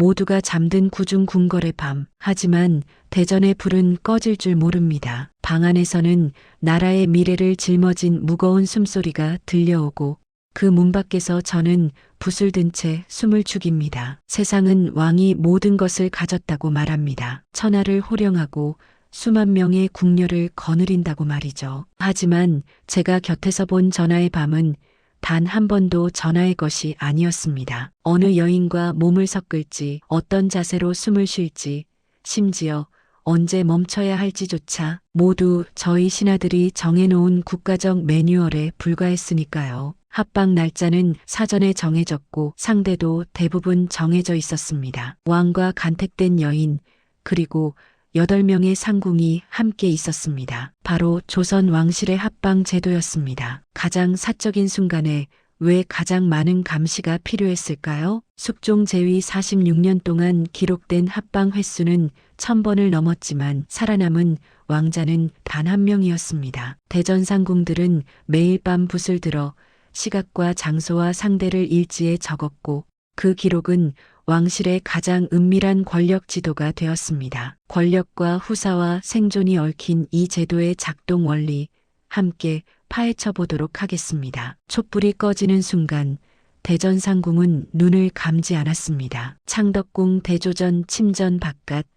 모두가 잠든 구중궁궐의 밤. 하지만 대전의 불은 꺼질 줄 모릅니다. 방 안에서는 나라의 미래를 짊어진 무거운 숨소리가 들려오고 그 문 밖에서 저는 붓을 든 채 숨을 죽입니다. 세상은 왕이 모든 것을 가졌다고 말합니다. 천하를 호령하고 수만 명의 궁녀를 거느린다고 말이죠. 하지만 제가 곁에서 본 전하의 밤은 단 한 번도 전하의 것이 아니었습니다. 어느 여인과 몸을 섞을지, 어떤 자세로 숨을 쉴지, 심지어 언제 멈춰야 할지조차 모두 저희 신하들이 정해놓은 국가적 매뉴얼에 불과했으니까요. 합방 날짜는 사전에 정해졌고 상대도 대부분 정해져 있었습니다. 왕과 간택된 여인, 그리고 8명의 상궁이 함께 있었습니다. 바로 조선 왕실의 합방 제도였습니다. 가장 사적인 순간에 왜 가장 많은 감시가 필요했을까요? 숙종 제위 46년 동안 기록된 합방 횟수는 1000번을 넘었지만 살아남은 왕자는 단 한 명이었습니다. 대전 상궁들은 매일 밤 붓을 들어 시각과 장소와 상대를 일지에 적었고 그 기록은 왕실의 가장 은밀한 권력 지도가 되었습니다. 권력과 후사와 생존이 얽힌 이 제도의 작동 원리 함께 파헤쳐 보도록 하겠습니다. 촛불이 꺼지는 순간 대전 상궁은 눈을 감지 않았습니다. 창덕궁 대조전 침전 바깥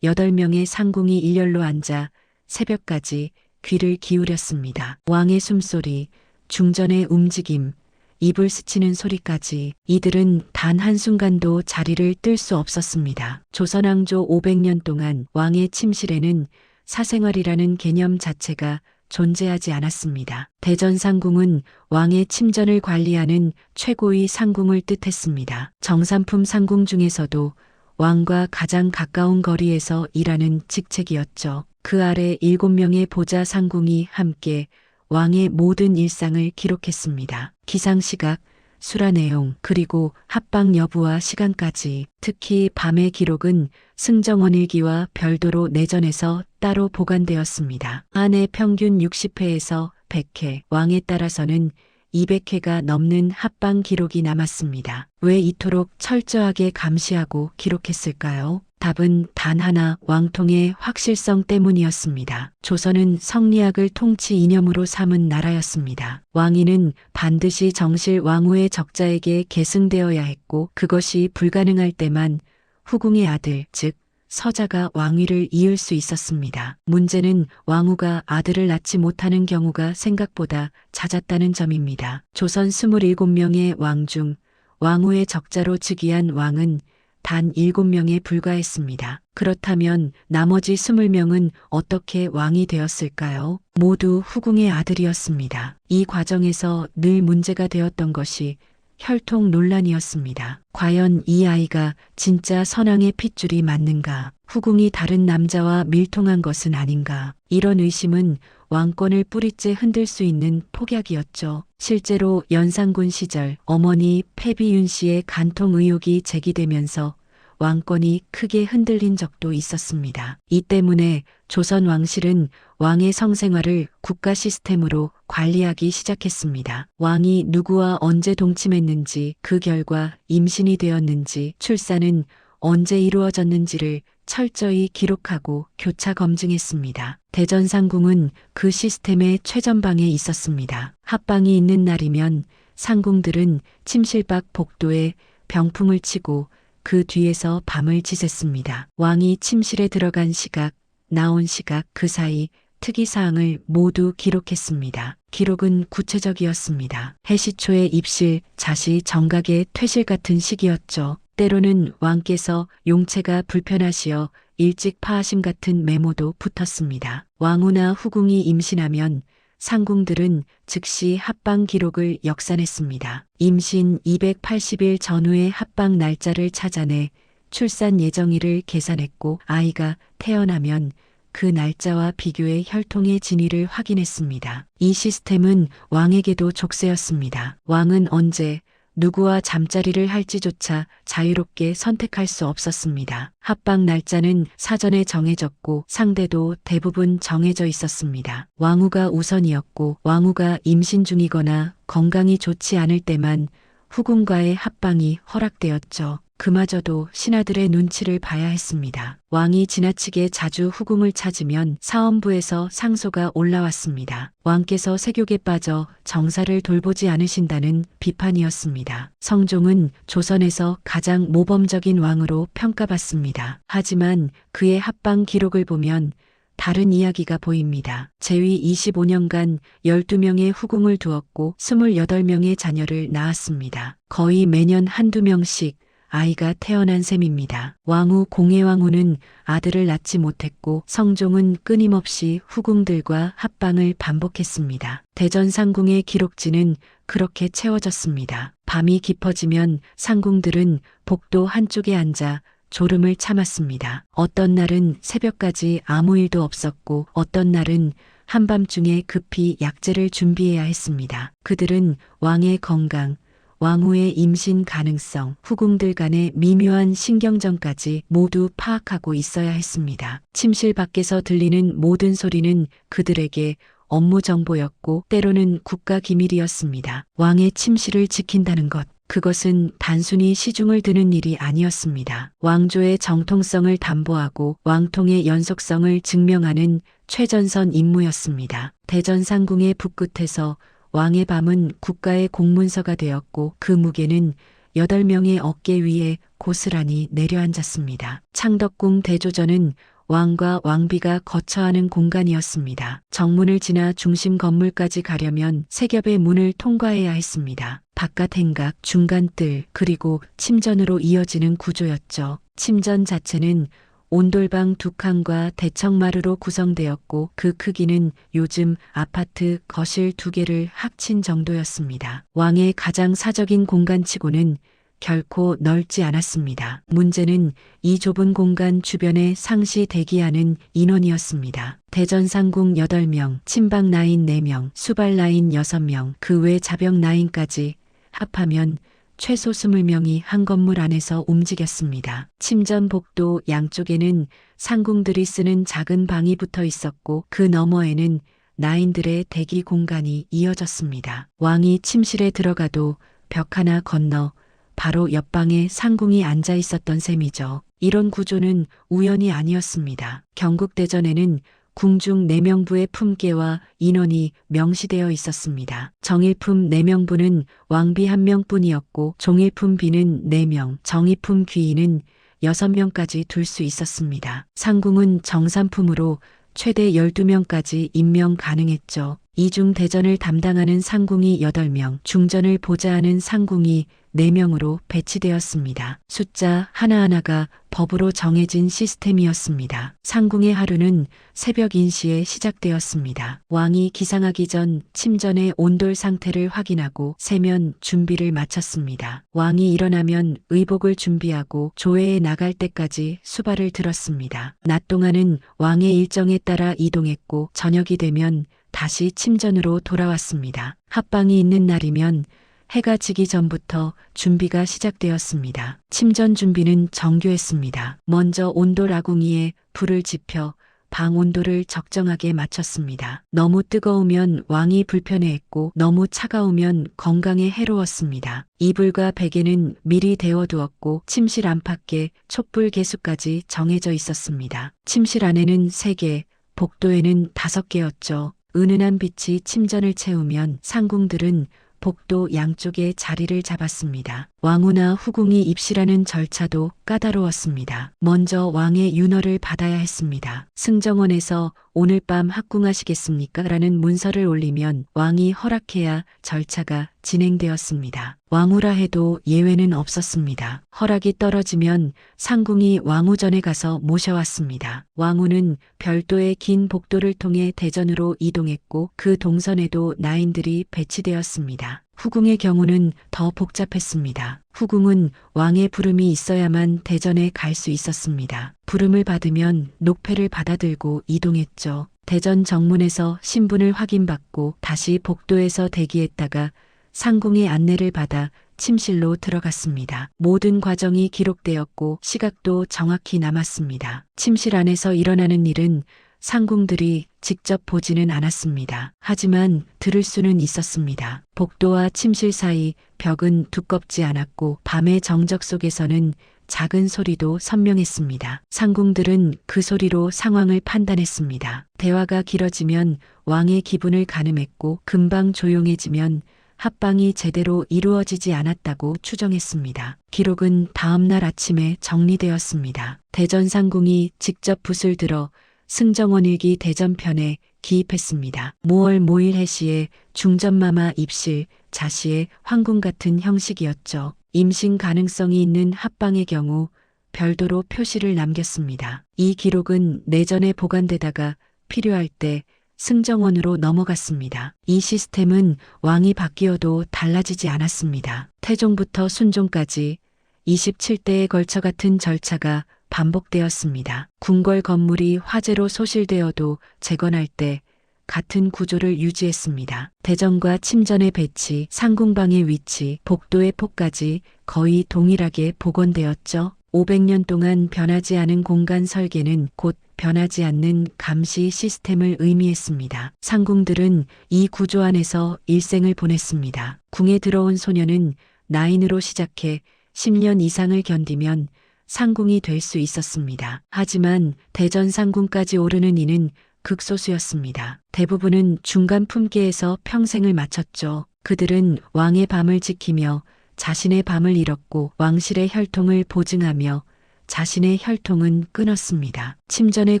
8명의 상궁이 일렬로 앉아 새벽까지 귀를 기울였습니다. 왕의 숨소리, 중전의 움직임, 입을 스치는 소리까지 이들은 단 한순간도 자리를 뜰 수 없었습니다. 조선왕조 500년 동안 왕의 침실에는 사생활이라는 개념 자체가 존재하지 않았습니다. 대전상궁은 왕의 침전을 관리하는 최고의 상궁을 뜻했습니다. 정삼품 상궁 중에서도 왕과 가장 가까운 거리에서 일하는 직책이었죠. 그 아래 7명의 보좌 상궁이 함께 왕의 모든 일상을 기록했습니다. 기상시각, 수라 내용, 그리고 합방 여부와 시간까지. 특히 밤의 기록은 승정원일기와 별도로 내전에서 따로 보관되었습니다. 한 해 평균 60회에서 100회, 왕에 따라서는 200회가 넘는 합방 기록이 남았습니다. 왜 이토록 철저하게 감시하고 기록했을까요? 답은 단 하나, 왕통의 확실성 때문이었습니다. 조선은 성리학을 통치 이념으로 삼은 나라였습니다. 왕위는 반드시 정실 왕후의 적자에게 계승되어야 했고 그것이 불가능할 때만 후궁의 아들, 즉 서자가 왕위를 이을 수 있었습니다. 문제는 왕후가 아들을 낳지 못하는 경우가 생각보다 잦았다는 점입니다. 조선 27명의 왕 중 왕후의 적자로 즉위한 왕은 단 7명에 불과했습니다. 그렇다면 나머지 20명은 어떻게 왕이 되었을까요? 모두 후궁의 아들이었습니다. 이 과정에서 늘 문제가 되었던 것이 혈통 논란이었습니다. 과연 이 아이가 진짜 선왕의 핏줄이 맞는가? 후궁이 다른 남자와 밀통한 것은 아닌가? 이런 의심은 왕권을 뿌리째 흔들 수 있는 폭약이었죠. 실제로 연산군 시절 어머니 패비윤 씨의 간통 의혹이 제기되면서 왕권이 크게 흔들린 적도 있었습니다. 이 때문에 조선 왕실은 왕의 성생활을 국가 시스템으로 관리하기 시작했습니다. 왕이 누구와 언제 동침했는지, 그 결과 임신이 되었는지, 출산은 언제 이루어졌는지를 철저히 기록하고 교차 검증했습니다. 대전상궁은 그 시스템의 최전방에 있었습니다. 합방이 있는 날이면 상궁들은 침실 밖 복도에 병풍을 치고 그 뒤에서 밤을 지샜습니다. 왕이 침실에 들어간 시각, 나온 시각, 그 사이 특이사항을 모두 기록했습니다. 기록은 구체적이었습니다. 해시초의 입실, 자시, 정각의 퇴실 같은 시기였죠. 때로는 왕께서 용체가 불편하시어 일찍 파하심 같은 메모도 붙었습니다. 왕후나 후궁이 임신하면 상궁들은 즉시 합방 기록을 역산했습니다. 임신 280일 전후의 합방 날짜를 찾아내 출산 예정일을 계산했고 아이가 태어나면 그 날짜와 비교해 혈통의 진위를 확인했습니다. 이 시스템은 왕에게도 족쇄였습니다. 왕은 언제 누구와 잠자리를 할지조차 자유롭게 선택할 수 없었습니다. 합방 날짜는 사전에 정해졌고 상대도 대부분 정해져 있었습니다. 왕후가 우선이었고 왕후가 임신 중이거나 건강이 좋지 않을 때만 후궁과의 합방이 허락되었죠. 그마저도 신하들의 눈치를 봐야 했습니다. 왕이 지나치게 자주 후궁을 찾으면 사헌부에서 상소가 올라왔습니다. 왕께서 세욕에 빠져 정사를 돌보지 않으신다는 비판이었습니다. 성종은 조선에서 가장 모범적인 왕으로 평가받습니다. 하지만 그의 합방 기록을 보면 다른 이야기가 보입니다. 제위 25년간 12명의 후궁을 두었고 28명의 자녀를 낳았습니다. 거의 매년 한두 명씩 아이가 태어난 셈입니다. 왕후 공예왕후는 아들을 낳지 못했고 성종은 끊임없이 후궁들과 합방을 반복했습니다. 대전 상궁의 기록지는 그렇게 채워졌습니다. 밤이 깊어지면 상궁들은 복도 한쪽에 앉아 졸음을 참았습니다. 어떤 날은 새벽까지 아무 일도 없었고 어떤 날은 한밤중에 급히 약재를 준비해야 했습니다. 그들은 왕의 건강, 왕후의 임신 가능성, 후궁들 간의 미묘한 신경전까지 모두 파악하고 있어야 했습니다. 침실 밖에서 들리는 모든 소리는 그들에게 업무 정보였고 때로는 국가 기밀이었습니다. 왕의 침실을 지킨다는 것. 그것은 단순히 시중을 드는 일이 아니었습니다. 왕조의 정통성을 담보하고 왕통의 연속성을 증명하는 최전선 임무였습니다. 대전 상궁의 북끝에서 왕의 밤은 국가의 공문서가 되었고 그 무게는 8명의 어깨 위에 고스란히 내려앉았습니다. 창덕궁 대조전은 왕과 왕비가 거처하는 공간이었습니다. 정문을 지나 중심 건물까지 가려면 세 겹의 문을 통과해야 했습니다. 바깥 행각, 중간 뜰, 그리고 침전으로 이어지는 구조였죠. 침전 자체는 온돌방 2칸과 대청마루로 구성되었고 그 크기는 요즘 아파트 거실 2개를 합친 정도였습니다. 왕의 가장 사적인 공간치고는 결코 넓지 않았습니다. 문제는 이 좁은 공간 주변에 상시 대기하는 인원이었습니다. 대전상궁 8명, 침방 라인 4명, 수발 라인 6명, 그 외 자병 라인까지 합하면 최소 20명이 한 건물 안에서 움직였습니다. 침전 복도 양쪽에는 상궁들이 쓰는 작은 방이 붙어 있었고 그 너머에는 라인들의 대기 공간이 이어졌습니다. 왕이 침실에 들어가도 벽 하나 건너 바로 옆방에 상궁이 앉아 있었던 셈이죠. 이런 구조는 우연이 아니었습니다. 경국대전에는 궁중 4명부의 품계와 인원이 명시되어 있었습니다. 정일품 4명부는 왕비 1명뿐이었고 종일품 비는 4명, 정의품 귀인은 6명까지 둘 수 있었습니다. 상궁은 정삼품으로 최대 12명까지 임명 가능했죠. 이중 대전을 담당하는 상궁이 8명, 중전을 보좌하는 상궁이 4명으로 배치되었습니다. 숫자 하나하나가 법으로 정해진 시스템이었습니다. 상궁의 하루는 새벽 인시에 시작되었습니다. 왕이 기상하기 전 침전의 온돌 상태를 확인하고 세면 준비를 마쳤습니다. 왕이 일어나면 의복을 준비하고 조회에 나갈 때까지 수발을 들었습니다. 낮 동안은 왕의 일정에 따라 이동했고 저녁이 되면 다시 침전으로 돌아왔습니다. 합방이 있는 날이면 해가 지기 전부터 준비가 시작되었습니다. 침전 준비는 정교했습니다. 먼저 온돌 아궁이에 불을 지펴 방 온도를 적정하게 맞췄습니다. 너무 뜨거우면 왕이 불편해했고 너무 차가우면 건강에 해로웠습니다. 이불과 베개는 미리 데워두었고 침실 안팎에 촛불 개수까지 정해져 있었습니다. 침실 안에는 3개, 복도에는 5개였죠. 은은한 빛이 침전을 채우면 상궁들은 복도 양쪽에 자리를 잡았습니다. 왕후나 후궁이 입실하는 절차도 까다로웠습니다. 먼저 왕의 윤허를 받아야 했습니다. 승정원에서 오늘 밤 합궁하시겠습니까? 라는 문서를 올리면 왕이 허락해야 절차가 진행되었습니다. 왕후라 해도 예외는 없었습니다. 허락이 떨어지면 상궁이 왕후전에 가서 모셔왔습니다. 왕후는 별도의 긴 복도를 통해 대전으로 이동했고 그 동선에도 나인들이 배치되었습니다. 후궁의 경우는 더 복잡했습니다. 후궁은 왕의 부름이 있어야만 대전에 갈 수 있었습니다. 부름을 받으면 녹패를 받아들고 이동했죠. 대전 정문에서 신분을 확인받고 다시 복도에서 대기했다가 상궁의 안내를 받아 침실로 들어갔습니다. 모든 과정이 기록되었고 시각도 정확히 남았습니다. 침실 안에서 일어나는 일은 상궁들이 직접 보지는 않았습니다. 하지만 들을 수는 있었습니다. 복도와 침실 사이 벽은 두껍지 않았고 밤의 정적 속에서는 작은 소리도 선명했습니다. 상궁들은 그 소리로 상황을 판단했습니다. 대화가 길어지면 왕의 기분을 가늠했고 금방 조용해지면 합방이 제대로 이루어지지 않았다고 추정했습니다. 기록은 다음 날 아침에 정리되었습니다. 대전상궁이 직접 붓을 들어 승정원일기 대전편에 기입했습니다. 5월 모일 해시의 중전마마 입실, 자시의 황궁 같은 형식이었죠. 임신 가능성이 있는 합방의 경우 별도로 표시를 남겼습니다. 이 기록은 내전에 보관되다가 필요할 때 승정원으로 넘어갔습니다. 이 시스템은 왕이 바뀌어도 달라지지 않았습니다. 태종부터 순종까지 27대에 걸쳐 같은 절차가 반복되었습니다. 궁궐 건물이 화재로 소실되어도 재건할 때 같은 구조를 유지했습니다. 대전과 침전의 배치, 상궁방의 위치, 복도의 폭까지 거의 동일하게 복원되었죠. 500년 동안 변하지 않은 공간 설계는 곧 변하지 않는 감시 시스템을 의미했습니다. 상궁들은 이 구조 안에서 일생을 보냈습니다. 궁에 들어온 소녀는 나인으로 시작해 10년 이상을 견디면 상궁이 될 수 있었습니다. 하지만 대전 상궁까지 오르는 이는 극소수였습니다. 대부분은 중간 품계에서 평생을 마쳤죠. 그들은 왕의 밤을 지키며 자신의 밤을 잃었고 왕실의 혈통을 보증하며 자신의 혈통은 끊었습니다. 침전의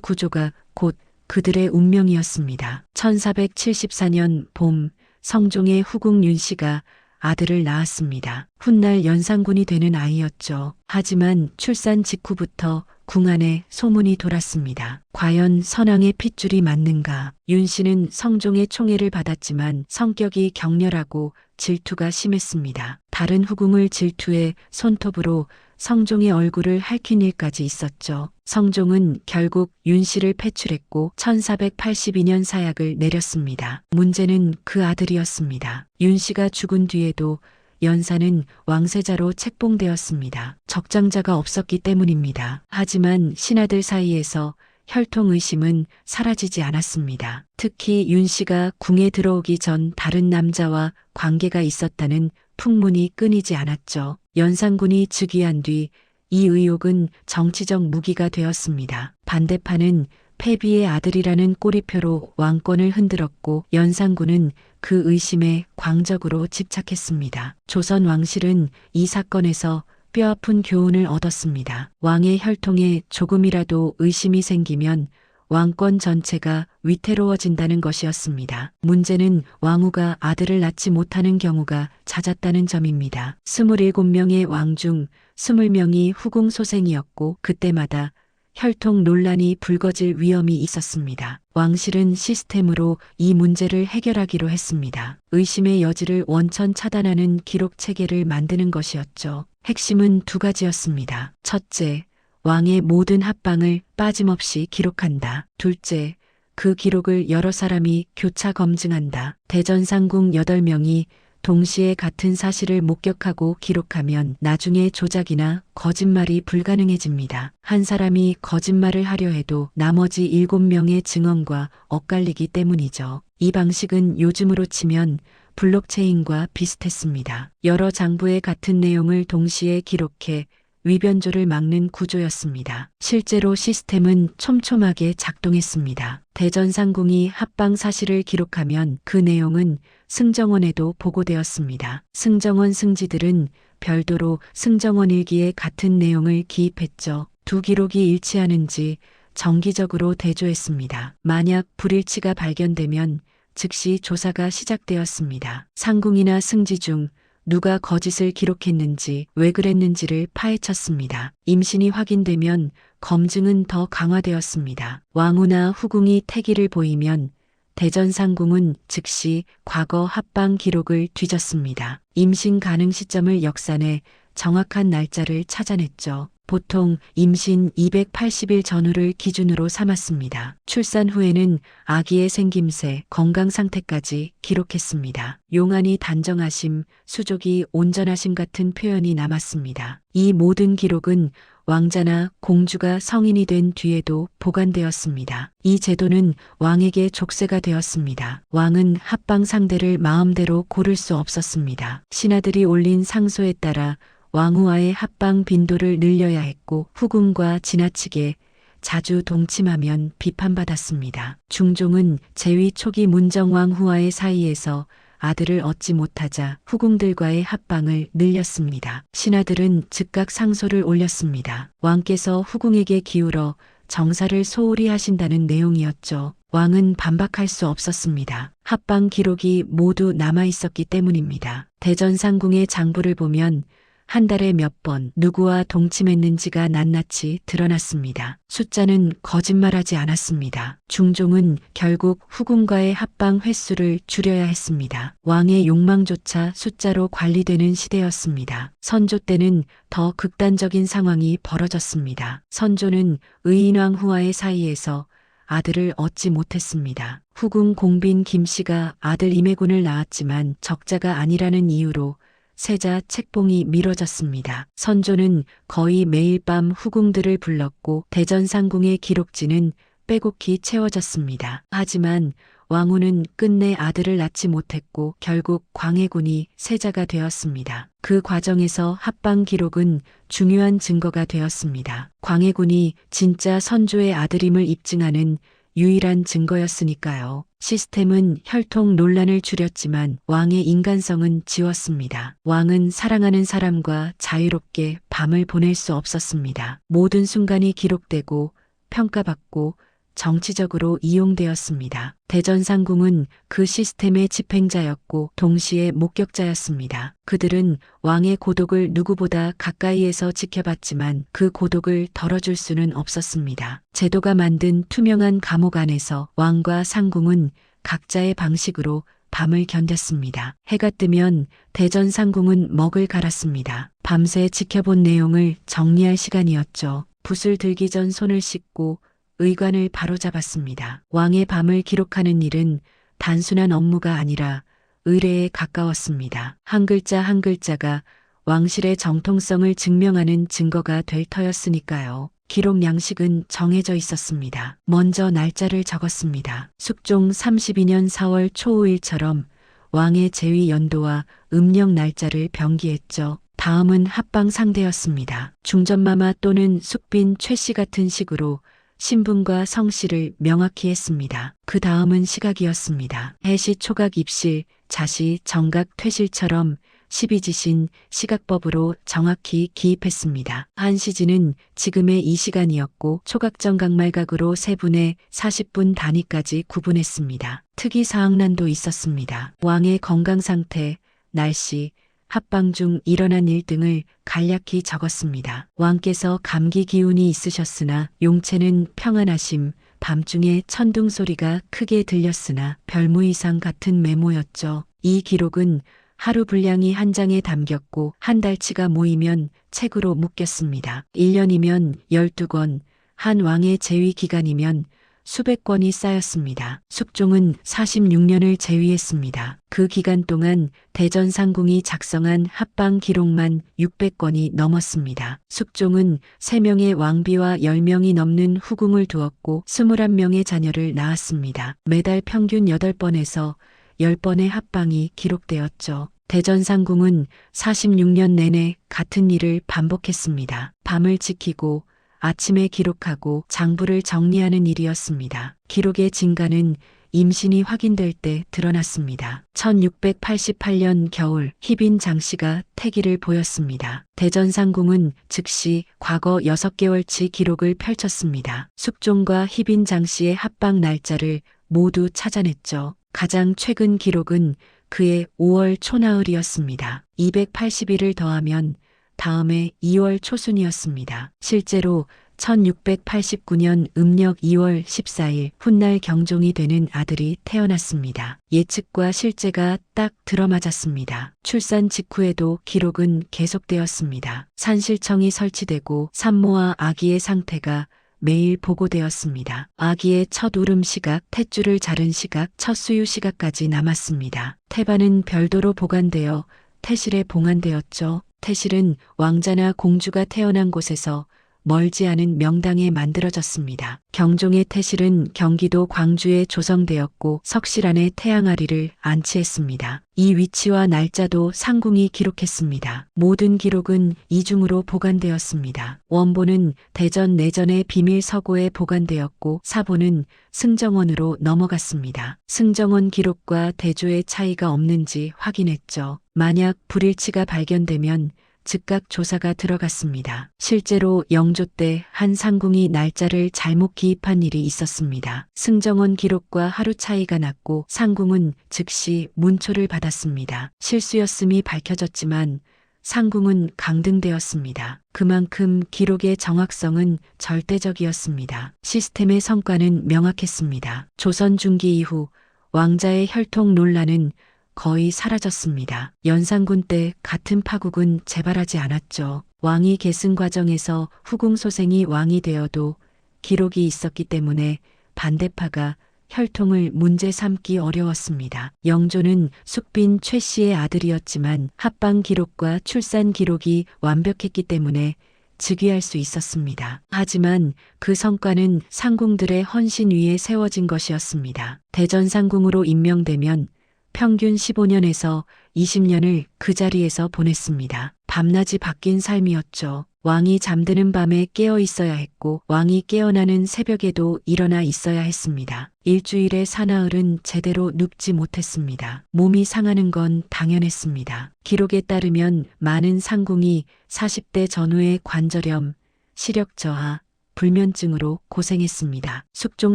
구조가 곧 그들의 운명이었습니다. 1474년 봄 성종의 후궁 윤씨가 아들을 낳았습니다. 훗날 연산군이 되는 아이였죠. 하지만 출산 직후부터 궁 안에 소문이 돌았습니다. 과연 선왕의 핏줄이 맞는가? 윤 씨는 성종의 총애를 받았지만 성격이 격렬하고 질투가 심했습니다. 다른 후궁을 질투해 손톱으로 성종의 얼굴을 핥힌 일까지 있었죠. 성종은 결국 윤 씨를 패출했고 1482년 사약을 내렸습니다. 문제는 그 아들이었습니다. 윤 씨가 죽은 뒤에도 연산은 왕세자로 책봉되었습니다. 적장자가 없었기 때문입니다. 하지만 신하들 사이에서 혈통 의심은 사라지지 않았습니다. 특히 윤 씨가 궁에 들어오기 전 다른 남자와 관계가 있었다는 풍문이 끊이지 않았죠. 연산군이 즉위한 뒤 이 의혹은 정치적 무기가 되었습니다. 반대파는 패비의 아들이라는 꼬리표로 왕권을 흔들었고 연산군은 그 의심에 광적으로 집착했습니다. 조선 왕실은 이 사건에서 뼈아픈 교훈을 얻었습니다. 왕의 혈통에 조금이라도 의심이 생기면 왕권 전체가 위태로워진다는 것이었습니다. 문제는 왕후가 아들을 낳지 못하는 경우가 잦았다는 점입니다. 27명의 왕 중 20명이 후궁 소생이었고 그때마다 혈통 논란이 불거질 위험이 있었습니다. 왕실은 시스템으로 이 문제를 해결하기로 했습니다. 의심의 여지를 원천 차단하는 기록 체계를 만드는 것이었죠. 핵심은 두 가지였습니다. 첫째, 왕의 모든 합방을 빠짐없이 기록한다. 둘째, 그 기록을 여러 사람이 교차 검증한다. 대전상궁 8명이 동시에 같은 사실을 목격하고 기록하면 나중에 조작이나 거짓말이 불가능해집니다. 한 사람이 거짓말을 하려 해도 나머지 7명의 증언과 엇갈리기 때문이죠. 이 방식은 요즘으로 치면 블록체인과 비슷했습니다. 여러 장부의 같은 내용을 동시에 기록해 위변조를 막는 구조였습니다. 실제로 시스템은 촘촘하게 작동했습니다. 대전상궁이 합방 사실을 기록하면 그 내용은 승정원에도 보고되었습니다. 승정원 승지들은 별도로 승정원 일기에 같은 내용을 기입했죠. 두 기록이 일치하는지 정기적으로 대조했습니다. 만약 불일치가 발견되면 즉시 조사가 시작되었습니다. 상궁이나 승지 중 누가 거짓을 기록했는지 왜 그랬는지를 파헤쳤습니다. 임신이 확인되면 검증은 더 강화되었습니다. 왕후나 후궁이 태기를 보이면 대전상궁은 즉시 과거 합방 기록을 뒤졌습니다. 임신 가능 시점을 역산해 정확한 날짜를 찾아냈죠. 보통 임신 280일 전후를 기준으로 삼았습니다. 출산 후에는 아기의 생김새, 건강 상태까지 기록했습니다. 용안이 단정하심, 수족이 온전하심 같은 표현이 남았습니다. 이 모든 기록은 왕자나 공주가 성인이 된 뒤에도 보관되었습니다. 이 제도는 왕에게 족쇄가 되었습니다. 왕은 합방 상대를 마음대로 고를 수 없었습니다. 신하들이 올린 상소에 따라 왕후와의 합방 빈도를 늘려야 했고 후궁과 지나치게 자주 동침하면 비판받았습니다. 중종은 재위 초기 문정왕후와의 사이에서 아들을 얻지 못하자 후궁들과의 합방을 늘렸습니다. 신하들은 즉각 상소를 올렸습니다. 왕께서 후궁에게 기울어 정사를 소홀히 하신다는 내용이었죠. 왕은 반박할 수 없었습니다. 합방 기록이 모두 남아 있었기 때문입니다. 대전상궁의 장부를 보면 한 달에 몇 번 누구와 동침했는지가 낱낱이 드러났습니다. 숫자는 거짓말하지 않았습니다. 중종은 결국 후궁과의 합방 횟수를 줄여야 했습니다. 왕의 욕망조차 숫자로 관리되는 시대였습니다. 선조 때는 더 극단적인 상황이 벌어졌습니다. 선조는 의인왕후와의 사이에서 아들을 얻지 못했습니다. 후궁 공빈 김씨가 아들 임혜군을 낳았지만 적자가 아니라는 이유로 세자 책봉이 미뤄졌습니다. 선조는 거의 매일 밤 후궁들을 불렀고 대전상궁의 기록지는 빼곡히 채워졌습니다. 하지만 왕후는 끝내 아들을 낳지 못했고 결국 광해군이 세자가 되었습니다. 그 과정에서 합방 기록은 중요한 증거가 되었습니다. 광해군이 진짜 선조의 아들임을 입증하는 유일한 증거였으니까요. 시스템은 혈통 논란을 줄였지만 왕의 인간성은 지웠습니다. 왕은 사랑하는 사람과 자유롭게 밤을 보낼 수 없었습니다. 모든 순간이 기록되고 평가받고 정치적으로 이용되었습니다. 대전상궁은 그 시스템의 집행자였고 동시에 목격자였습니다. 그들은 왕의 고독을 누구보다 가까이에서 지켜봤지만 그 고독을 덜어줄 수는 없었습니다. 제도가 만든 투명한 감옥 안에서 왕과 상궁은 각자의 방식으로 밤을 견뎠습니다. 해가 뜨면 대전상궁은 먹을 갈았습니다. 밤새 지켜본 내용을 정리할 시간이었죠. 붓을 들기 전 손을 씻고 의관을 바로잡았습니다. 왕의 밤을 기록하는 일은 단순한 업무가 아니라 의례에 가까웠습니다. 한 글자 한 글자가 왕실의 정통성을 증명하는 증거가 될 터였으니까요. 기록 양식은 정해져 있었습니다. 먼저 날짜를 적었습니다. 숙종 32년 4월 초 5일처럼 왕의 재위 연도와 음력 날짜를 병기했죠. 다음은 합방 상대였습니다. 중전마마 또는 숙빈 최씨 같은 식으로 신분과 성씨를 명확히 했습니다. 그 다음은 시각이었습니다. 해시 초각 입실, 자시 정각 퇴실처럼 십이지신 시각법으로 정확히 기입했습니다. 한시지는 지금의 이 시간이었고 초각정 각말각으로 세분의 40분 단위까지 구분했습니다. 특이사항란도 있었습니다. 왕의 건강상태, 날씨, 합방 중 일어난 일 등을 간략히 적었습니다. 왕께서 감기 기운이 있으셨으나 용체는 평안하심, 밤중에 천둥 소리가 크게 들렸으나 별무 이상 같은 메모였죠. 이 기록은 하루 분량이 한 장에 담겼고 한 달치가 모이면 책으로 묶였습니다. 1년이면 12권, 한 왕의 재위 기간이면 수백 권이 쌓였습니다. 숙종은 46년을 재위했습니다. 그 기간 동안 대전상궁이 작성한 합방 기록만 600건이 넘었습니다. 숙종은 3명의 왕비와 10명이 넘는 후궁을 두었고 21명의 자녀를 낳았습니다. 매달 평균 8번에서 10번의 합방이 기록되었죠. 대전상궁은 46년 내내 같은 일을 반복했습니다. 밤을 지키고 아침에 기록하고 장부를 정리하는 일이었습니다. 기록의 진가는 임신이 확인될 때 드러났습니다. 1688년 겨울 희빈 장씨가 태기를 보였습니다. 대전상궁은 즉시 과거 6개월치 기록을 펼쳤습니다. 숙종과 희빈 장씨의 합방 날짜를 모두 찾아냈죠. 가장 최근 기록은 그의 5월 초나흘이었습니다. 280일을 더하면 다음해 2월 초순이었습니다. 실제로 1689년 음력 2월 14일 훗날 경종이 되는 아들이 태어났습니다. 예측과 실제가 딱 들어맞았습니다. 출산 직후에도 기록은 계속되었습니다. 산실청이 설치되고 산모와 아기의 상태가 매일 보고되었습니다. 아기의 첫 울음 시각, 탯줄을 자른 시각, 첫 수유 시각까지 남았습니다. 태반은 별도로 보관되어 태실에 봉안되었죠. 태실은 왕자나 공주가 태어난 곳에서 멀지 않은 명당에 만들어졌습니다. 경종의 태실은 경기도 광주에 조성되었고 석실안에 태양아리를 안치했습니다. 이 위치와 날짜도 상궁이 기록했습니다. 모든 기록은 이중으로 보관되었습니다. 원본은 대전 내전의 비밀 서고에 보관되었고 사본은 승정원으로 넘어갔습니다. 승정원 기록과 대조의 차이가 없는지 확인했죠. 만약 불일치가 발견되면 즉각 조사가 들어갔습니다. 실제로 영조 때 한 상궁이 날짜를 잘못 기입한 일이 있었습니다. 승정원 기록과 하루 차이가 났고 상궁은 즉시 문초를 받았습니다. 실수였음이 밝혀졌지만 상궁은 강등되었습니다. 그만큼 기록의 정확성은 절대적이었습니다. 시스템의 성과는 명확했습니다. 조선 중기 이후 왕자의 혈통 논란은 거의 사라졌습니다. 연산군 때 같은 파국은 재발하지 않았죠. 왕위 계승 과정에서 후궁 소생이 왕이 되어도 기록이 있었기 때문에 반대파가 혈통을 문제 삼기 어려웠습니다. 영조는 숙빈 최 씨의 아들이었지만 합방 기록과 출산 기록이 완벽했기 때문에 즉위할 수 있었습니다. 하지만 그 성과는 상궁들의 헌신 위에 세워진 것이었습니다. 대전상궁으로 임명되면 평균 15년에서 20년을 그 자리에서 보냈습니다. 밤낮이 바뀐 삶이었죠. 왕이 잠드는 밤에 깨어 있어야 했고 왕이 깨어나는 새벽에도 일어나 있어야 했습니다. 일주일의 사나흘은 제대로 눕지 못했습니다. 몸이 상하는 건 당연했습니다. 기록에 따르면 많은 상궁이 40대 전후의 관절염, 시력 저하, 불면증으로 고생했습니다. 숙종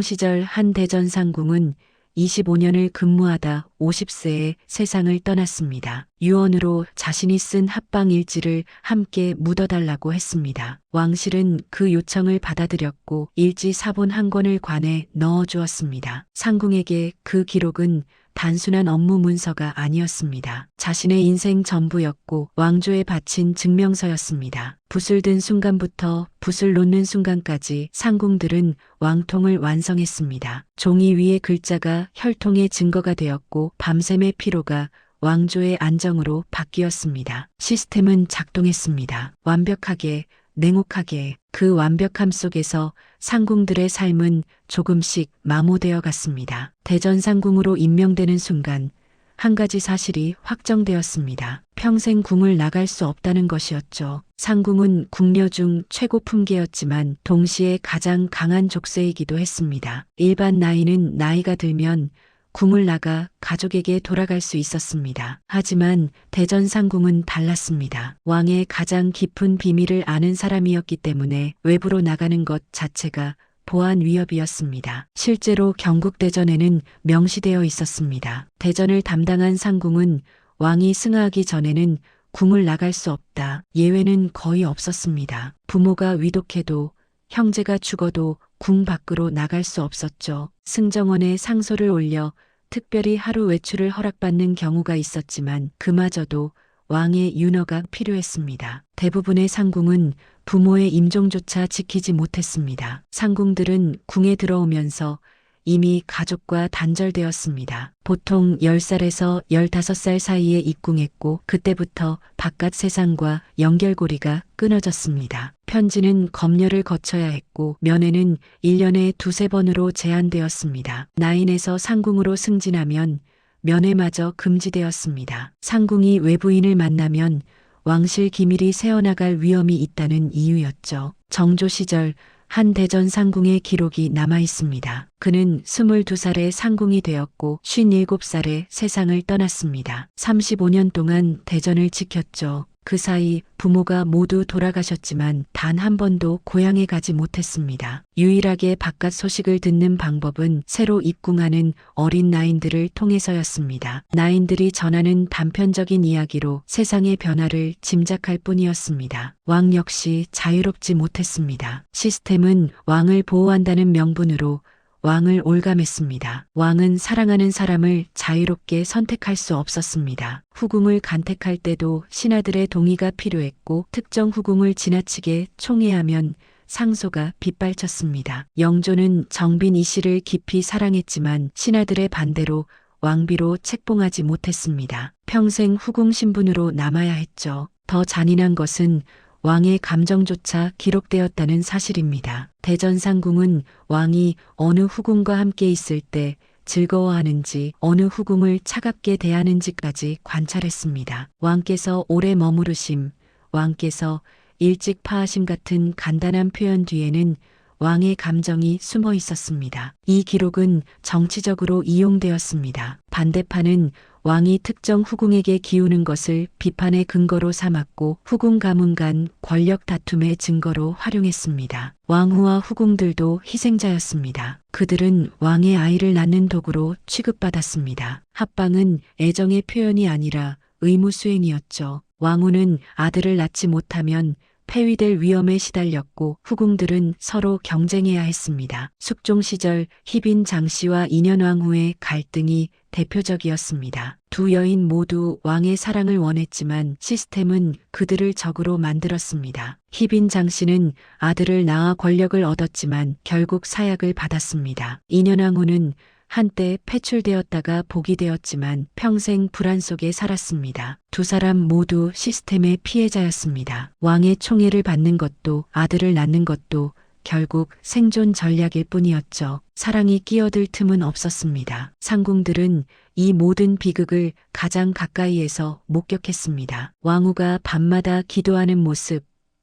시절 한 대전 상궁은 25년을 근무하다 50세에 세상을 떠났습니다. 유언으로 자신이 쓴 합방 일지를 함께 묻어달라고 했습니다. 왕실은 그 요청을 받아들였고 일지 사본 한 권을 관에 넣어주었습니다. 상궁에게 그 기록은 단순한 업무 문서가 아니었습니다. 자신의 인생 전부였고 왕조에 바친 증명서였습니다. 붓을 든 순간부터 붓을 놓는 순간까지 상궁들은 왕통을 완성했습니다. 종이 위의 글자가 혈통의 증거가 되었고 밤샘의 피로가 왕조의 안정으로 바뀌었습니다. 시스템은 작동했습니다. 완벽하게, 냉혹하게 그 완벽함 속에서 상궁들의 삶은 조금씩 마모되어 갔습니다. 대전상궁으로 임명되는 순간 한 가지 사실이 확정되었습니다. 평생 궁을 나갈 수 없다는 것이었죠. 상궁은 궁녀 중 최고 품계였지만 동시에 가장 강한 족쇄이기도 했습니다. 일반 나이는 나이가 들면 궁을 나가 가족에게 돌아갈 수 있었습니다. 하지만 대전상궁은 달랐습니다. 왕의 가장 깊은 비밀을 아는 사람이었기 때문에 외부로 나가는 것 자체가 보안 위협이었습니다. 실제로 경국대전에는 명시되어 있었습니다. 대전을 담당한 상궁은 왕이 승하하기 전에는 궁을 나갈 수 없다. 예외는 거의 없었습니다. 부모가 위독해도 형제가 죽어도 궁 밖으로 나갈 수 없었죠. 승정원에 상소를 올려 특별히 하루 외출을 허락받는 경우가 있었지만 그마저도 왕의 윤허가 필요했습니다. 대부분의 상궁은 부모의 임종조차 지키지 못했습니다. 상궁들은 궁에 들어오면서 이미 가족과 단절되었습니다. 보통 10살에서 15살 사이에 입궁했고 그때부터 바깥 세상과 연결고리가 끊어졌습니다. 편지는 검열을 거쳐야 했고 면회는 1년에 두세 번으로 제한되었습니다. 나인에서 상궁으로 승진하면 면회마저 금지되었습니다. 상궁이 외부인을 만나면 왕실 기밀이 새어나갈 위험이 있다는 이유였죠. 정조 시절 한 대전 상궁의 기록이 남아 있습니다. 그는 22살에 상궁이 되었고 57살에 세상을 떠났습니다. 35년 동안 대전을 지켰죠. 그 사이 부모가 모두 돌아가셨지만 단 한 번도 고향에 가지 못했습니다. 유일하게 바깥 소식을 듣는 방법은 새로 입궁하는 어린 나인들을 통해서였습니다. 나인들이 전하는 단편적인 이야기로 세상의 변화를 짐작할 뿐이었습니다. 왕 역시 자유롭지 못했습니다. 시스템은 왕을 보호한다는 명분으로 왕을 올감했습니다. 왕은 사랑하는 사람을 자유롭게 선택할 수 없었습니다. 후궁을 간택할 때도 신하들의 동의가 필요했고 특정 후궁을 지나치게 총애하면 상소가 빗발쳤습니다. 영조는 정빈 이 씨를 깊이 사랑했지만 신하들의 반대로 왕비로 책봉하지 못했습니다. 평생 후궁 신분으로 남아야 했죠. 더 잔인한 것은 왕의 감정조차 기록되었다는 사실입니다. 대전상궁은 왕이 어느 후궁과 함께 있을 때 즐거워하는지 어느 후궁을 차갑게 대하는지까지 관찰했습니다. 왕께서 오래 머무르심, 왕께서 일찍 파하심 같은 간단한 표현 뒤에는 왕의 감정이 숨어 있었습니다. 이 기록은 정치적으로 이용되었습니다. 반대파는 왕이 특정 후궁에게 기우는 것을 비판의 근거로 삼았고 후궁 가문 간 권력 다툼의 증거로 활용했습니다. 왕후와 후궁들도 희생자였습니다. 그들은 왕의 아이를 낳는 도구로 취급받았습니다. 합방은 애정의 표현이 아니라 의무 수행이었죠. 왕후는 아들을 낳지 못하면 폐위될 위험에 시달렸고 후궁들은 서로 경쟁해야 했습니다. 숙종 시절 희빈 장씨와 인현왕후의 갈등이 대표적이었습니다. 두 여인 모두 왕의 사랑을 원했지만 시스템은 그들을 적으로 만들었습니다. 희빈 장씨는 아들을 낳아 권력을 얻었지만 결국 사약을 받았습니다. 인현왕후는 한때 패출되었다가 복이 되었지만 평생 불안 속에 살았습니다. 두 사람 모두 시스템의 피해자였습니다. 왕의 총애를 받는 것도 아들을 낳는 것도 결국 생존 전략일 뿐이었죠. 사랑이 끼어들 틈은 없었습니다. 상궁들은 이 모든 비극을 가장 가까이에서 목격했습니다. 왕후가 밤마다 기도하는 모습,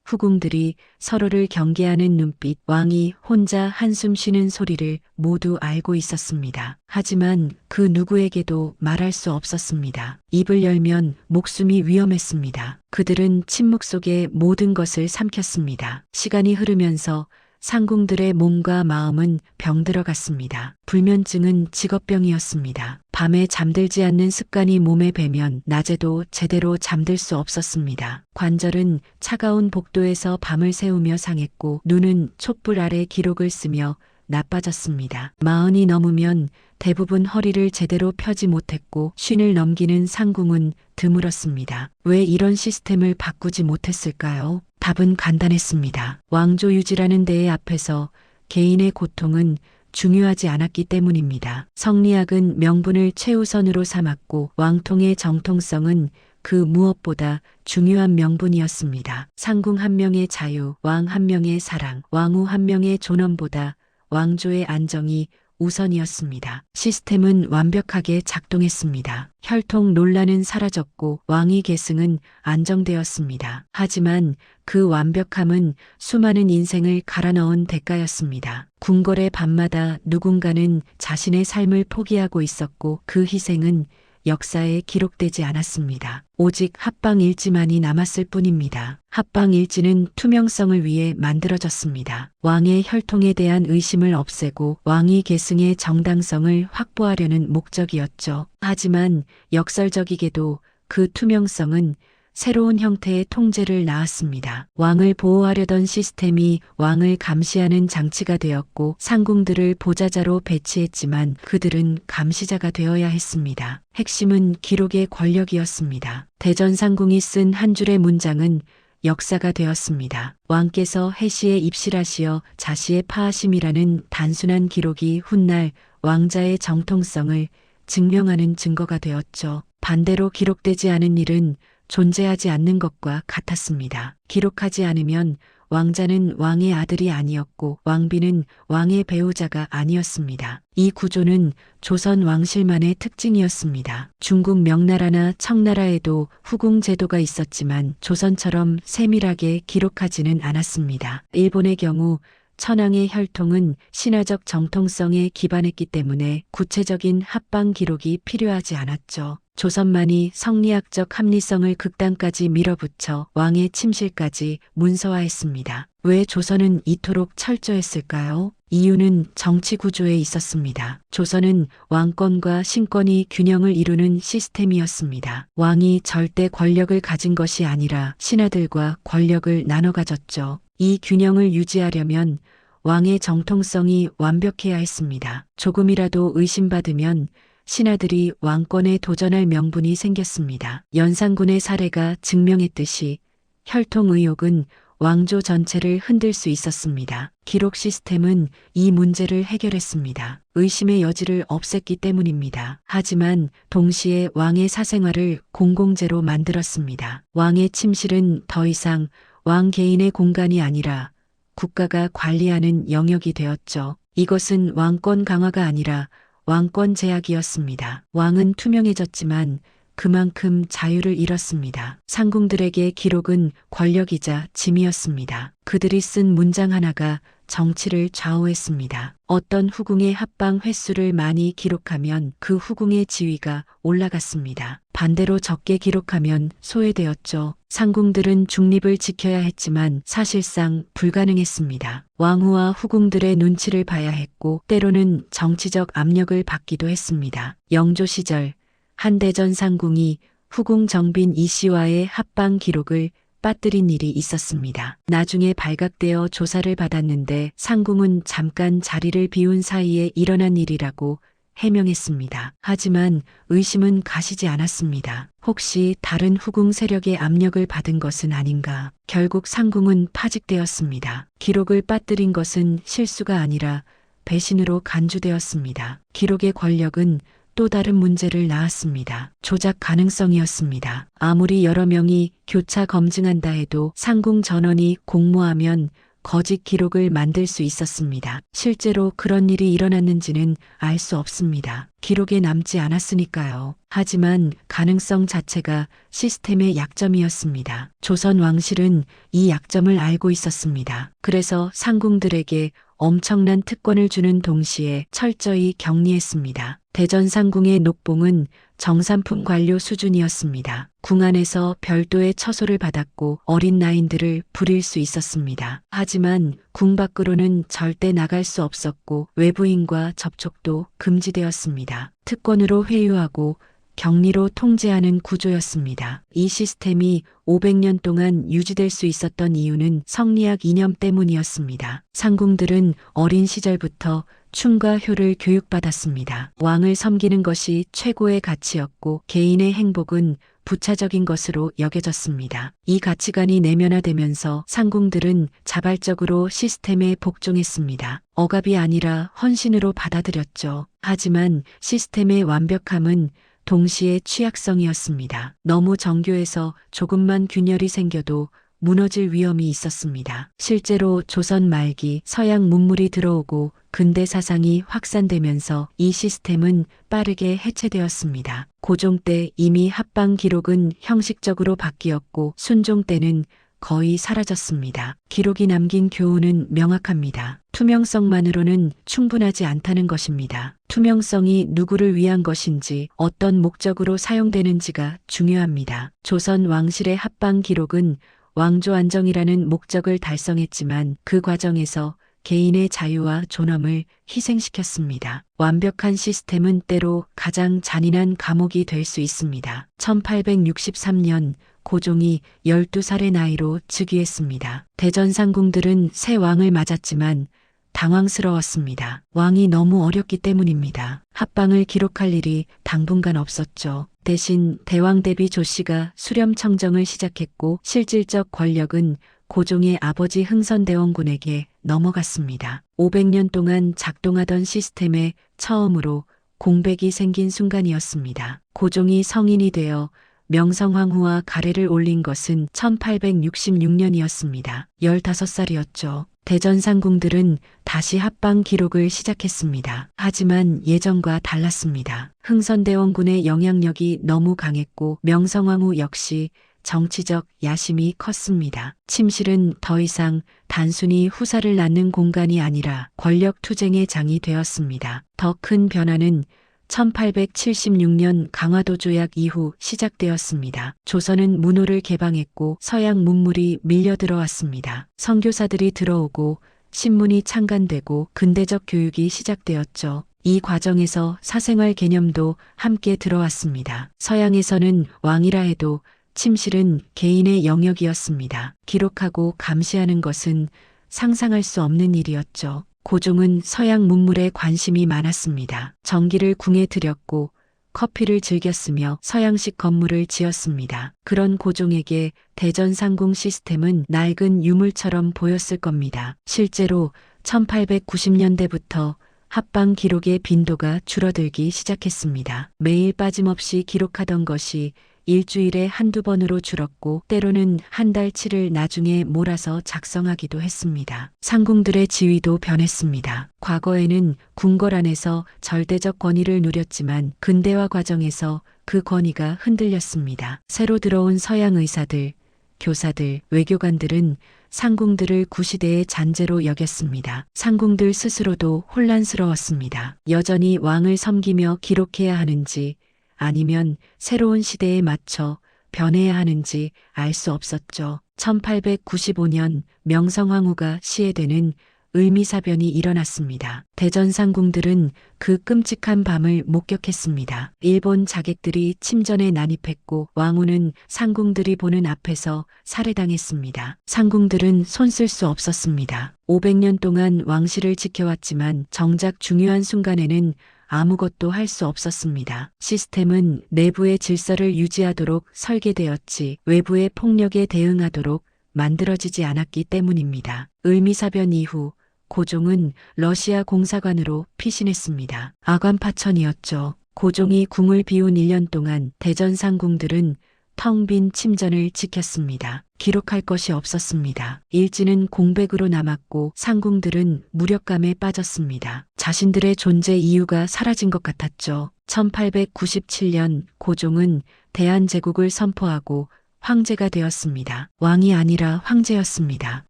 후궁들이 서로를 경계하는 눈빛, 왕이 혼자 한숨 쉬는 소리를 모두 알고 있었습니다. 하지만 그 누구에게도 말할 수 없었습니다. 입을 열면 목숨이 위험했습니다. 그들은 침묵 속에 모든 것을 삼켰습니다. 시간이 흐르면서 상궁들의 몸과 마음은 병들어갔습니다. 불면증은 직업병이었습니다. 밤에 잠들지 않는 습관이 몸에 배면 낮에도 제대로 잠들 수 없었습니다. 관절은 차가운 복도에서 밤을 새우며 상했고 눈은 촛불 아래 기록을 쓰며 나빠졌습니다. 40이 넘으면 대부분 허리를 제대로 펴지 못했고 50을 넘기는 상궁은 드물었습니다. 왜 이런 시스템을 바꾸지 못했을까요? 답은 간단했습니다. 왕조 유지라는 데의 앞에서 개인의 고통은 중요하지 않았기 때문입니다. 성리학은 명분을 최우선으로 삼았고 왕통의 정통성은 그 무엇보다 중요한 명분이었습니다. 상궁 한 명의 자유, 왕 한 명의 사랑, 왕후 한 명의 존엄보다 왕조의 안정이 우선이었습니다. 시스템은 완벽하게 작동했습니다. 혈통 논란은 사라졌고 왕위 계승은 안정되었습니다. 하지만 그 완벽함은 수많은 인생을 갈아넣은 대가였습니다. 궁궐의 밤마다 누군가는 자신의 삶을 포기하고 있었고 그 희생은 역사에 기록되지 않았습니다. 오직 합방 일지만이 남았을 뿐입니다. 합방 일지는 투명성을 위해 만들어졌습니다. 왕의 혈통에 대한 의심을 없애고 왕위 계승의 정당성을 확보하려는 목적이었죠. 하지만 역설적이게도 그 투명성은 새로운 형태의 통제를 낳았습니다. 왕을 보호하려던 시스템이 왕을 감시하는 장치가 되었고 상궁들을 보좌자로 배치했지만 그들은 감시자가 되어야 했습니다. 핵심은 기록의 권력이었습니다. 대전상궁이 쓴 한 줄의 문장은 역사가 되었습니다. 왕께서 해시에 입실하시어 자시에 파하심이라는 단순한 기록이 훗날 왕자의 정통성을 증명하는 증거가 되었죠. 반대로 기록되지 않은 일은 존재하지 않는 것과 같았습니다. 기록하지 않으면 왕자는 왕의 아들이 아니었고 왕비는 왕의 배우자가 아니었습니다. 이 구조는 조선 왕실만의 특징이었습니다. 중국 명나라나 청나라에도 후궁 제도가 있었지만 조선처럼 세밀하게 기록하지는 않았습니다. 일본의 경우 천황의 혈통은 신화적 정통성에 기반했기 때문에 구체적인 합방 기록이 필요하지 않았죠. 조선만이 성리학적 합리성을 극단까지 밀어붙여 왕의 침실까지 문서화했습니다. 왜 조선은 이토록 철저했을까요? 이유는 정치 구조에 있었습니다. 조선은 왕권과 신권이 균형을 이루는 시스템이었습니다. 왕이 절대 권력을 가진 것이 아니라 신하들과 권력을 나눠 가졌죠. 이 균형을 유지하려면 왕의 정통성이 완벽해야 했습니다. 조금이라도 의심받으면 신하들이 왕권에 도전할 명분이 생겼습니다. 연산군의 사례가 증명했듯이 혈통 의혹은 왕조 전체를 흔들 수 있었습니다. 기록 시스템은 이 문제를 해결했습니다. 의심의 여지를 없앴기 때문입니다. 하지만 동시에 왕의 사생활을 공공재로 만들었습니다. 왕의 침실은 더 이상 왕 개인의 공간이 아니라 국가가 관리하는 영역이 되었죠. 이것은 왕권 강화가 아니라 왕권 제약이었습니다. 왕은 투명해졌지만 그만큼 자유를 잃었습니다. 상궁들에게 기록은 권력이자 짐이었습니다. 그들이 쓴 문장 하나가 정치를 좌우했습니다. 어떤 후궁의 합방 횟수를 많이 기록하면 그 후궁의 지위가 올라갔습니다. 반대로 적게 기록하면 소외되었죠. 상궁들은 중립을 지켜야 했지만 사실상 불가능했습니다. 왕후와 후궁들의 눈치를 봐야 했고 때로는 정치적 압력을 받기도 했습니다. 영조 시절 한 대전 상궁이 후궁 정빈 이 씨와의 합방 기록을 빠뜨린 일이 있었습니다. 나중에 발각되어 조사를 받았는데 상궁은 잠깐 자리를 비운 사이에 일어난 일이라고 해명했습니다. 하지만 의심은 가시지 않았습니다. 혹시 다른 후궁 세력의 압력을 받은 것은 아닌가? 결국 상궁은 파직되었습니다. 기록을 빠뜨린 것은 실수가 아니라 배신으로 간주되었습니다. 기록의 권력은 또 다른 문제를 낳았습니다. 조작 가능성이었습니다. 아무리 여러 명이 교차 검증한다 해도 상궁 전원이 공모하면 거짓 기록을 만들 수 있었습니다. 실제로 그런 일이 일어났는지는 알 수 없습니다. 기록에 남지 않았으니까요. 하지만 가능성 자체가 시스템의 약점이었습니다. 조선 왕실은 이 약점을 알고 있었습니다. 그래서 상궁들에게 엄청난 특권을 주는 동시에 철저히 격리했습니다. 대전 상궁의 녹봉은 정삼품 관료 수준이었습니다. 궁 안에서 별도의 처소를 받았고 어린 나인들을 부릴 수 있었습니다. 하지만 궁 밖으로는 절대 나갈 수 없었고 외부인과 접촉도 금지되었습니다. 특권으로 회유하고 격리로 통제하는 구조였습니다. 이 시스템이 500년 동안 유지될 수 있었던 이유는 성리학 이념 때문이었습니다. 상궁들은 어린 시절부터 춤과 효를 교육받았습니다. 왕을 섬기는 것이 최고의 가치였고 개인의 행복은 부차적인 것으로 여겨졌습니다. 이 가치관이 내면화되면서 상궁들은 자발적으로 시스템에 복종했습니다. 억압이 아니라 헌신으로 받아들였죠. 하지만 시스템의 완벽함은 동시에 취약성이었습니다. 너무 정교해서 조금만 균열이 생겨도 무너질 위험이 있었습니다. 실제로 조선 말기 서양 문물이 들어오고 근대 사상이 확산되면서 이 시스템은 빠르게 해체되었습니다. 고종 때 이미 합방 기록은 형식적으로 바뀌었고 순종 때는 거의 사라졌습니다. 기록이 남긴 교훈은 명확합니다. 투명성만으로는 충분하지 않다는 것입니다. 투명성이 누구를 위한 것인지 어떤 목적으로 사용되는지가 중요합니다. 조선 왕실의 합방 기록은 왕조 안정이라는 목적을 달성했지만 그 과정에서 개인의 자유와 존엄을 희생시켰습니다. 완벽한 시스템은 때로 가장 잔인한 감옥이 될 수 있습니다. 1863년 고종이 12살의 나이로 즉위했습니다. 대전 상궁들은 새 왕을 맞았지만 당황스러웠습니다. 왕이 너무 어렸기 때문입니다. 합방을 기록할 일이 당분간 없었죠. 대신 대왕 대비 조씨가 수렴 청정을 시작했고 실질적 권력은 고종의 아버지 흥선대원군에게 넘어갔습니다. 500년 동안 작동하던 시스템에 처음으로 공백이 생긴 순간이었습니다. 고종이 성인이 되어 명성황후와 가래를 올린 것은 1866년이었습니다. 15살이었죠. 대전 상궁들은 다시 합방 기록을 시작했습니다. 하지만 예전과 달랐습니다. 흥선대원군의 영향력이 너무 강했고 명성황후 역시 정치적 야심이 컸습니다. 침실은 더 이상 단순히 후사를 낳는 공간이 아니라 권력 투쟁의 장이 되었습니다. 더 큰 변화는 1876년 강화도 조약 이후 시작되었습니다. 조선은 문호를 개방했고 서양 문물이 밀려 들어왔습니다. 선교사들이 들어오고 신문이 창간되고 근대적 교육이 시작되었죠. 이 과정에서 사생활 개념도 함께 들어왔습니다. 서양에서는 왕이라 해도 침실은 개인의 영역이었습니다. 기록하고 감시하는 것은 상상할 수 없는 일이었죠. 고종은 서양 문물에 관심이 많았습니다. 전기를 궁에 들였고 커피를 즐겼으며 서양식 건물을 지었습니다. 그런 고종에게 대전 상궁 시스템은 낡은 유물처럼 보였을 겁니다. 실제로 1890년대부터 합방 기록의 빈도가 줄어들기 시작했습니다. 매일 빠짐없이 기록하던 것이 일주일에 한두 번으로 줄었고 때로는 한 달치를 나중에 몰아서 작성하기도 했습니다. 상궁들의 지위도 변했습니다. 과거에는 궁궐 안에서 절대적 권위를 누렸지만 근대화 과정에서 그 권위가 흔들렸습니다. 새로 들어온 서양 의사들, 교사들, 외교관들은 상궁들을 구시대의 잔재로 여겼습니다. 상궁들 스스로도 혼란스러웠습니다. 여전히 왕을 섬기며 기록해야 하는지 아니면 새로운 시대에 맞춰 변해야 하는지 알 수 없었죠. 1895년 명성황후가 시해되는 을미사변이 일어났습니다. 대전 상궁들은 그 끔찍한 밤을 목격했습니다. 일본 자객들이 침전에 난입했고 왕후는 상궁들이 보는 앞에서 살해당했습니다. 상궁들은 손쓸 수 없었습니다. 500년 동안 왕실을 지켜왔지만 정작 중요한 순간에는 아무것도 할 수 없었습니다. 시스템은 내부의 질서를 유지하도록 설계되었지 외부의 폭력에 대응하도록 만들어지지 않았기 때문입니다. 을미사변 이후 고종은 러시아 공사관으로 피신했습니다. 아관파천이었죠. 고종이 궁을 비운 1년 동안 대전 상궁들은 텅 빈 침전을 지켰습니다. 기록할 것이 없었습니다. 일지는 공백으로 남았고 상궁들은 무력감에 빠졌습니다. 자신들의 존재 이유가 사라진 것 같았죠. 1897년 고종은 대한제국을 선포하고 황제가 되었습니다. 왕이 아니라 황제였습니다.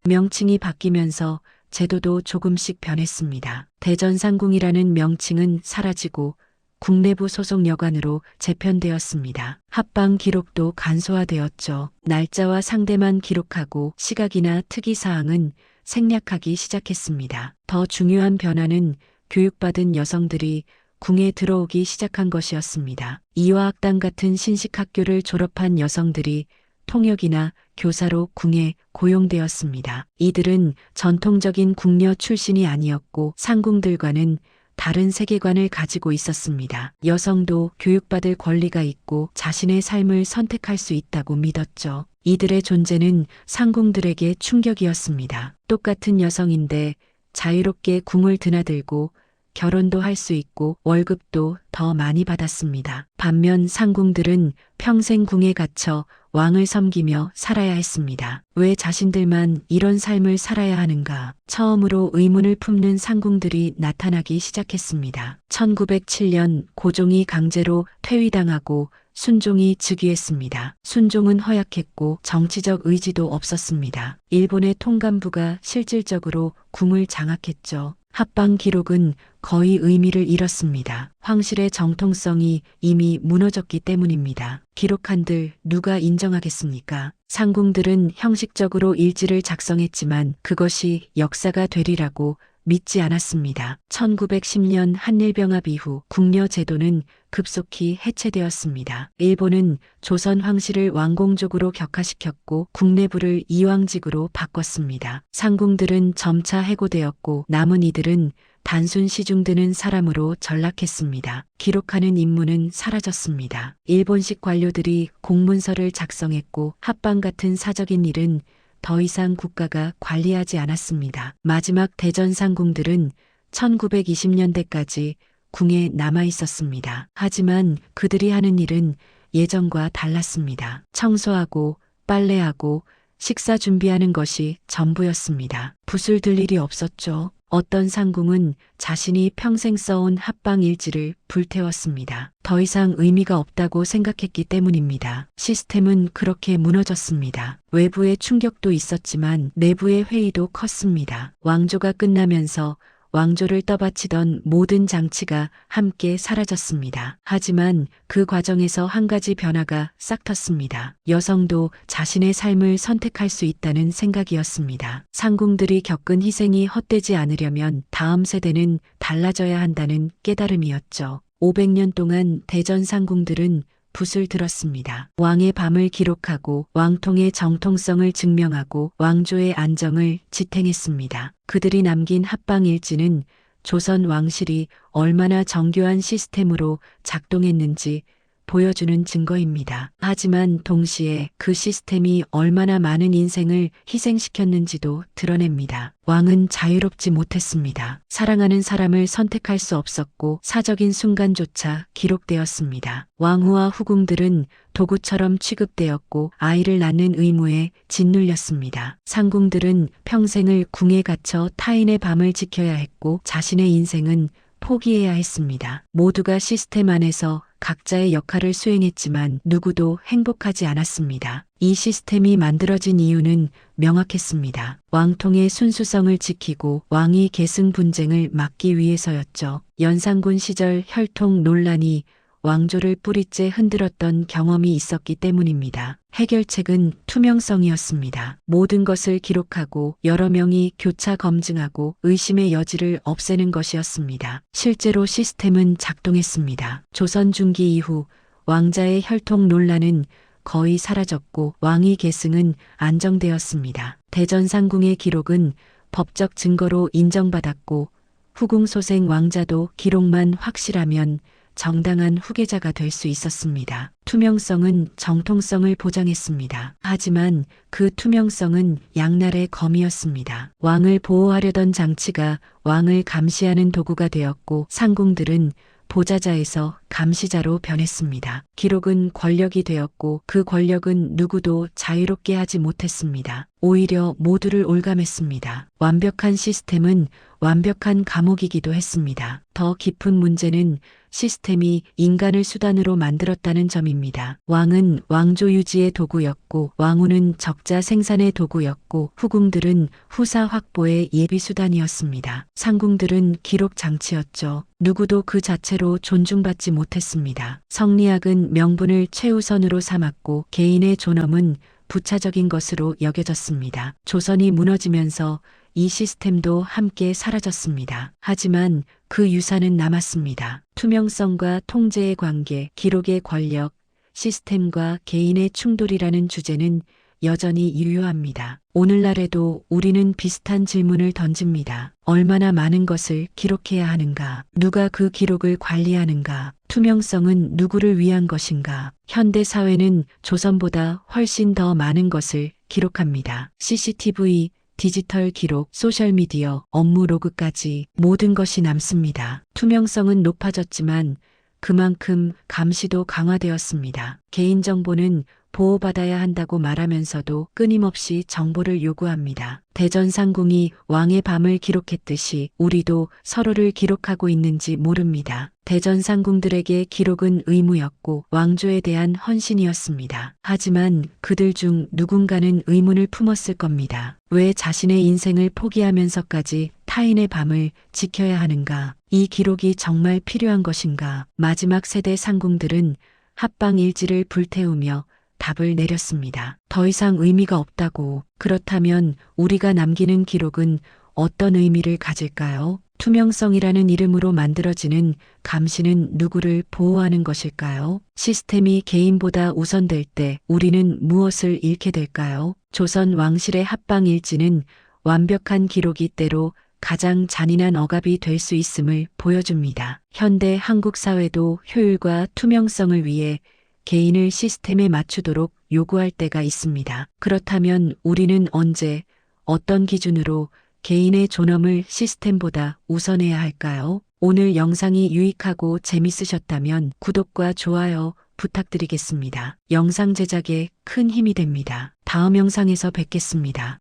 명칭이 바뀌면서 제도도 조금씩 변했습니다. 대전상궁이라는 명칭은 사라지고 국내부 소속 여관으로 재편되었습니다. 합방 기록도 간소화되었죠. 날짜와 상대만 기록하고 시각이나 특이사항은 생략하기 시작했습니다. 더 중요한 변화는 교육받은 여성들이 궁에 들어오기 시작한 것이었습니다. 이화학당 같은 신식학교를 졸업한 여성들이 통역이나 교사로 궁에 고용되었습니다. 이들은 전통적인 궁녀 출신이 아니었고 상궁들과는 다른 세계관을 가지고 있었습니다. 여성도 교육받을 권리가 있고 자신의 삶을 선택할 수 있다고 믿었죠. 이들의 존재는 상궁들에게 충격이었습니다. 똑같은 여성인데 자유롭게 궁을 드나들고 결혼도 할 수 있고 월급도 더 많이 받았습니다. 반면 상궁들은 평생 궁에 갇혀 왕을 섬기며 살아야 했습니다. 왜 자신들만 이런 삶을 살아야 하는가? 처음으로 의문을 품는 상궁들이 나타나기 시작했습니다. 1907년 고종이 강제로 퇴위당하고 순종이 즉위했습니다. 순종은 허약했고 정치적 의지도 없었습니다. 일본의 통감부가 실질적으로 궁을 장악했죠. 합방 기록은 거의 의미를 잃었습니다. 황실의 정통성이 이미 무너졌기 때문입니다. 기록한들 누가 인정하겠습니까? 상궁들은 형식적으로 일지를 작성했지만 그것이 역사가 되리라고 믿지 않았습니다. 1910년 한일병합 이후 궁녀 제도는 급속히 해체되었습니다. 일본은 조선 황실을 왕공족으로 격화시켰고 국내부를 이왕직으로 바꿨습니다. 상궁들은 점차 해고되었고 남은 이들은 단순 시중드는 사람으로 전락했습니다. 기록하는 임무는 사라졌습니다. 일본식 관료들이 공문서를 작성했고 합방 같은 사적인 일은 더 이상 국가가 관리하지 않았습니다. 마지막 대전 상궁들은 1920년대까지 궁에 남아 있었습니다. 하지만 그들이 하는 일은 예전과 달랐습니다. 청소하고 빨래하고 식사 준비하는 것이 전부였습니다. 붓을 들 일이 없었죠. 어떤 상궁은 자신이 평생 써온 합방 일지를 불태웠습니다. 더 이상 의미가 없다고 생각했기 때문입니다. 시스템은 그렇게 무너졌습니다. 외부의 충격도 있었지만 내부의 회의도 컸습니다. 왕조가 끝나면서 왕조를 떠받치던 모든 장치가 함께 사라졌습니다. 하지만 그 과정에서 한 가지 변화가 싹 텄습니다. 여성도 자신의 삶을 선택할 수 있다는 생각이었습니다. 상궁들이 겪은 희생이 헛되지 않으려면 다음 세대는 달라져야 한다는 깨달음이었죠. 500년 동안 대전 상궁들은 붓을 들었습니다. 왕의 밤을 기록하고 왕통의 정통성을 증명하고 왕조의 안정을 지탱했습니다. 그들이 남긴 합방 일지는 조선 왕실이 얼마나 정교한 시스템으로 작동했는지 보여주는 증거입니다. 하지만 동시에 그 시스템이 얼마나 많은 인생을 희생시켰는지도 드러냅니다. 왕은 자유롭지 못했습니다. 사랑하는 사람을 선택할 수 없었고 사적인 순간조차 기록되었습니다. 왕후와 후궁들은 도구처럼 취급되었고 아이를 낳는 의무에 짓눌렸습니다. 상궁들은 평생을 궁에 갇혀 타인의 밤을 지켜야 했고 자신의 인생은 포기해야 했습니다. 모두가 시스템 안에서 각자의 역할을 수행했지만 누구도 행복하지 않았습니다. 이 시스템이 만들어진 이유는 명확했습니다. 왕통의 순수성을 지키고 왕위 계승 분쟁을 막기 위해서였죠. 연산군 시절 혈통 논란이 왕조를 뿌리째 흔들었던 경험이 있었기 때문입니다. 해결책은 투명성이었습니다. 모든 것을 기록하고 여러 명이 교차 검증하고 의심의 여지를 없애는 것이었습니다. 실제로 시스템은 작동했습니다. 조선 중기 이후 왕자의 혈통 논란은 거의 사라졌고 왕위 계승은 안정되었습니다. 대전상궁의 기록은 법적 증거로 인정받았고 후궁소생 왕자도 기록만 확실하면 정당한 후계자가 될 수 있었습니다. 투명성은 정통성을 보장했습니다. 하지만 그 투명성은 양날의 검이었습니다. 왕을 보호하려던 장치가 왕을 감시하는 도구가 되었고 상궁들은 보좌자에서 감시자로 변했습니다. 기록은 권력이 되었고 그 권력은 누구도 자유롭게 하지 못했습니다. 오히려 모두를 올감했습니다. 완벽한 시스템은 완벽한 감옥이기도 했습니다. 더 깊은 문제는 시스템이 인간을 수단으로 만들었다는 점입니다. 왕은 왕조 유지의 도구였고 왕후는 적자 생산의 도구였고 후궁들은 후사 확보의 예비 수단이었습니다. 상궁들은 기록 장치였죠. 누구도 그 자체로 존중받지 못했습니다. 성리학은 명분을 최우선으로 삼았고 개인의 존엄은 부차적인 것으로 여겨졌습니다. 조선이 무너지면서 이 시스템도 함께 사라졌습니다. 하지만 그 유산은 남았습니다. 투명성과 통제의 관계, 기록의 권력, 시스템과 개인의 충돌이라는 주제는 여전히 유효합니다. 오늘날에도 우리는 비슷한 질문을 던집니다. 얼마나 많은 것을 기록해야 하는가? 누가 그 기록을 관리하는가? 투명성은 누구를 위한 것인가? 현대 사회는 조선보다 훨씬 더 많은 것을 기록합니다. CCTV, 디지털 기록, 소셜미디어, 업무 로그까지 모든 것이 남습니다. 투명성은 높아졌지만 그만큼 감시도 강화되었습니다. 개인정보는 보호받아야 한다고 말하면서도 끊임없이 정보를 요구합니다. 대전상궁이 왕의 밤을 기록했듯이 우리도 서로를 기록하고 있는지 모릅니다. 대전상궁들에게 기록은 의무였고 왕조에 대한 헌신이었습니다. 하지만 그들 중 누군가는 의문을 품었을 겁니다. 왜 자신의 인생을 포기하면서까지 타인의 밤을 지켜야 하는가? 이 기록이 정말 필요한 것인가? 마지막 세대 상궁들은 합방일지를 불태우며 답을 내렸습니다. 더 이상 의미가 없다고. 그렇다면 우리가 남기는 기록은 어떤 의미를 가질까요? 투명성이라는 이름으로 만들어지는 감시는 누구를 보호하는 것일까요? 시스템이 개인보다 우선될 때 우리는 무엇을 잃게 될까요? 조선 왕실의 합방일지는 완벽한 기록이 때로 가장 잔인한 억압이 될 수 있음을 보여줍니다. 현대 한국 사회도 효율과 투명성을 위해 개인을 시스템에 맞추도록 요구할 때가 있습니다. 그렇다면 우리는 언제, 어떤 기준으로 개인의 존엄을 시스템보다 우선해야 할까요? 오늘 영상이 유익하고 재밌으셨다면 구독과 좋아요 부탁드리겠습니다. 영상 제작에 큰 힘이 됩니다. 다음 영상에서 뵙겠습니다.